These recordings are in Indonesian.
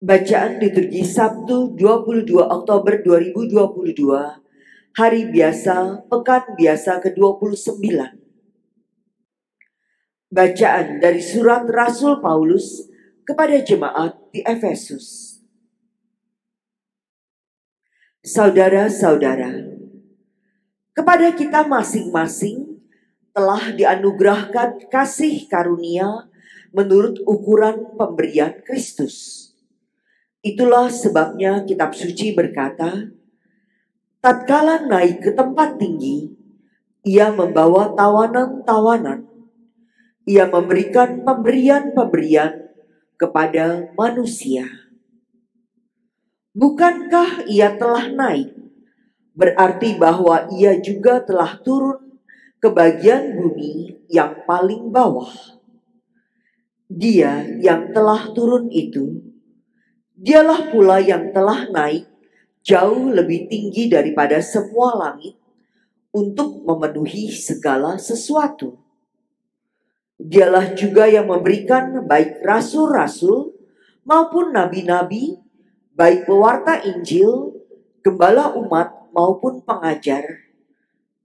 Bacaan liturgi Sabtu 22 Oktober 2022, Hari Biasa, Pekan Biasa ke-29. Bacaan dari surat Rasul Paulus kepada jemaat di Efesus. Saudara-saudara, kepada kita masing-masing telah dianugerahkan kasih karunia menurut ukuran pemberian Kristus. Itulah sebabnya kitab suci berkata, tatkala naik ke tempat tinggi, ia membawa tawanan-tawanan. Ia memberikan pemberian-pemberian kepada manusia. Bukankah ia telah naik? Berarti bahwa ia juga telah turun ke bagian bumi yang paling bawah. Dia yang telah turun itu, dialah pula yang telah naik jauh lebih tinggi daripada semua langit untuk memenuhi segala sesuatu. Dialah juga yang memberikan baik rasul-rasul maupun nabi-nabi, baik pewarta Injil, gembala umat maupun pengajar.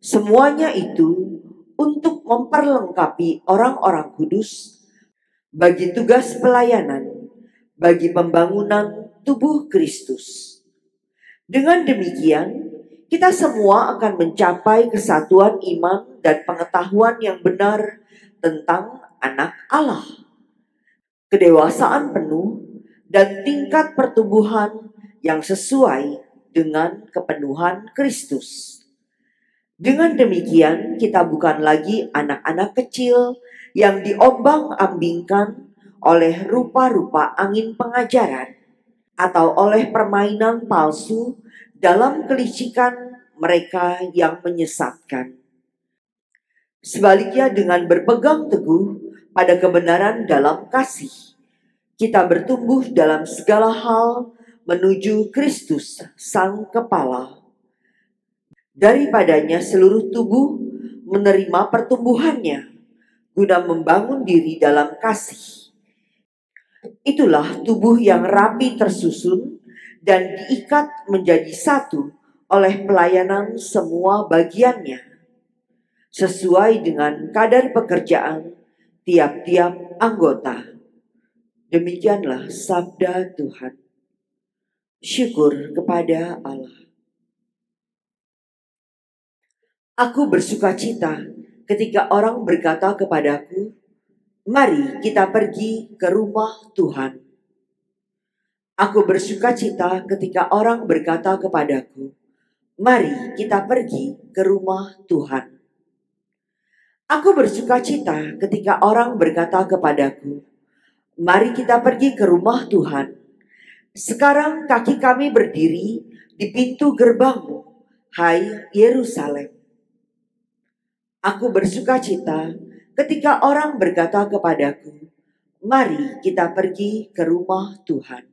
Semuanya itu untuk memperlengkapi orang-orang kudus bagi tugas pelayanan, bagi pembangunan tubuh Kristus. Dengan demikian, kita semua akan mencapai kesatuan iman dan pengetahuan yang benar tentang anak Allah, kedewasaan penuh dan tingkat pertumbuhan yang sesuai dengan kepenuhan Kristus. Dengan demikian, kita bukan lagi anak-anak kecil yang diombang-ambingkan oleh rupa-rupa angin pengajaran atau oleh permainan palsu dalam kelicikan mereka yang menyesatkan. Sebaliknya, dengan berpegang teguh pada kebenaran dalam kasih, kita bertumbuh dalam segala hal menuju Kristus Sang Kepala. Daripadanya seluruh tubuh menerima pertumbuhannya guna membangun diri dalam kasih. Itulah tubuh yang rapi tersusun dan diikat menjadi satu oleh pelayanan semua bagiannya, sesuai dengan kadar pekerjaan tiap-tiap anggota. Demikianlah sabda Tuhan. Syukur kepada Allah. Aku bersukacita ketika orang berkata kepadaku, mari kita pergi ke rumah Tuhan. Aku bersukacita ketika orang berkata kepadaku, mari kita pergi ke rumah Tuhan. Aku bersukacita ketika orang berkata kepadaku, mari kita pergi ke rumah Tuhan. Sekarang kaki kami berdiri di pintu gerbangmu, hai Yerusalem. Aku bersukacita ketika orang berkata kepadaku, mari kita pergi ke rumah Tuhan.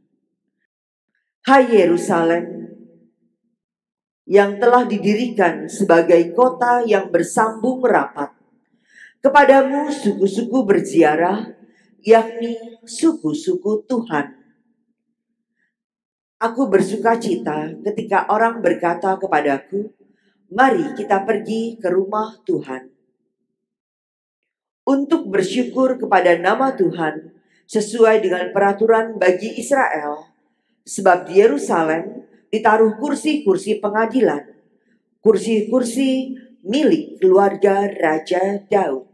Hai Yerusalem, yang telah didirikan sebagai kota yang bersambung rapat. Kepadamu suku-suku berziarah, yakni suku-suku Tuhan. Aku bersukacita ketika orang berkata kepadaku, mari kita pergi ke rumah Tuhan. Untuk bersyukur kepada nama Tuhan sesuai dengan peraturan bagi Israel, sebab di Yerusalem ditaruh kursi-kursi pengadilan, kursi-kursi milik keluarga Raja Daud.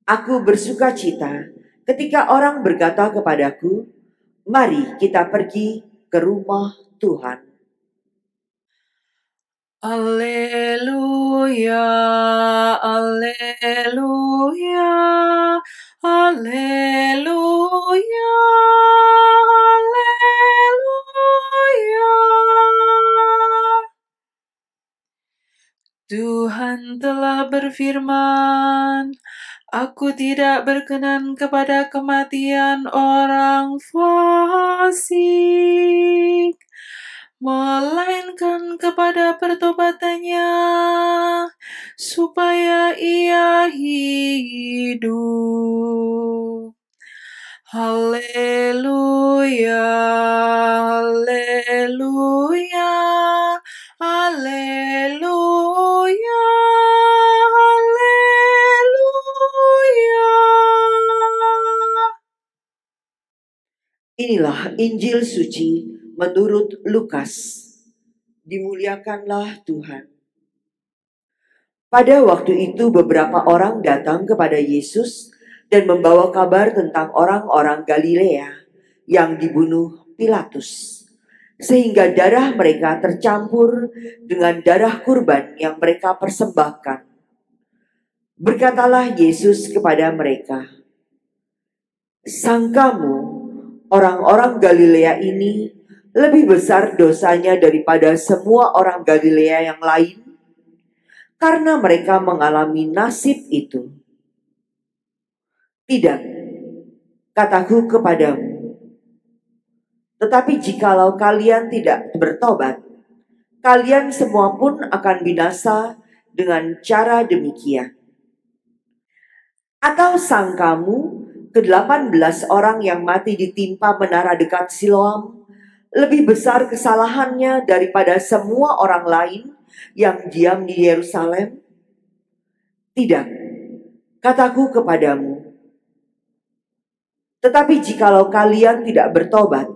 Aku bersukacita ketika orang berkata kepadaku, mari kita pergi ke rumah Tuhan. Alleluia, alleluia, alleluia, alleluia. Tuhan telah berfirman, aku tidak berkenan kepada kematian orang fasik, melainkan kepada pertobatannya, supaya ia hidup. Haleluya, Haleluya, haleluya, haleluya, haleluya. Inilah Injil suci menurut Lukas. Dimuliakanlah Tuhan. Pada waktu itu beberapa orang datang kepada Yesus dan membawa kabar tentang orang-orang Galilea yang dibunuh Pilatus, sehingga darah mereka tercampur dengan darah kurban yang mereka persembahkan. Berkatalah Yesus kepada mereka, "Sangkamu orang-orang Galilea ini lebih besar dosanya daripada semua orang Galilea yang lain? Karena mereka mengalami nasib itu. Tidak, kataku kepadamu. Tetapi jikalau kalian tidak bertobat, kalian semua pun akan binasa dengan cara demikian. Atau sangkamu ke-18 orang yang mati ditimpa menara dekat Siloam lebih besar kesalahannya daripada semua orang lain yang diam di Yerusalem? Tidak, kataku kepadamu. Tetapi jikalau kalian tidak bertobat,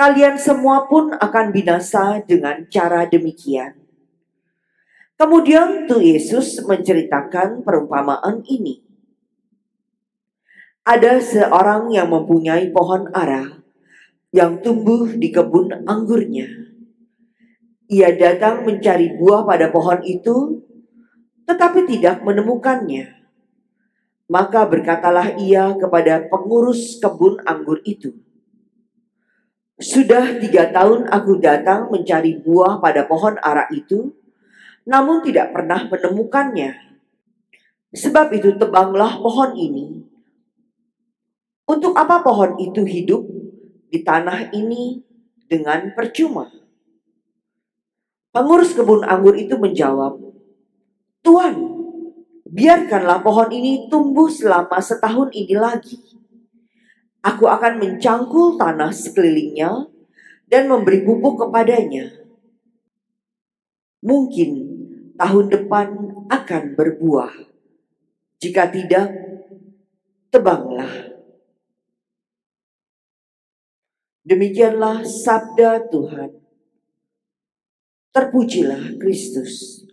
kalian semua pun akan binasa dengan cara demikian." Kemudian Tuhan Yesus menceritakan perumpamaan ini. Ada seorang yang mempunyai pohon ara yang tumbuh di kebun anggurnya. Ia datang mencari buah pada pohon itu, tetapi tidak menemukannya. Maka berkatalah ia kepada pengurus kebun anggur itu, "Sudah 3 tahun aku datang mencari buah pada pohon ara itu, namun tidak pernah menemukannya. Sebab itu tebanglah pohon ini. Untuk apa pohon itu hidup di tanah ini dengan percuma?" Pengurus kebun anggur itu menjawab, "Tuan, biarkanlah pohon ini tumbuh selama setahun ini lagi. Aku akan mencangkul tanah sekelilingnya dan memberi pupuk kepadanya. Mungkin tahun depan akan berbuah. Jika tidak, tebanglah." Demikianlah sabda Tuhan. Terpujilah Kristus.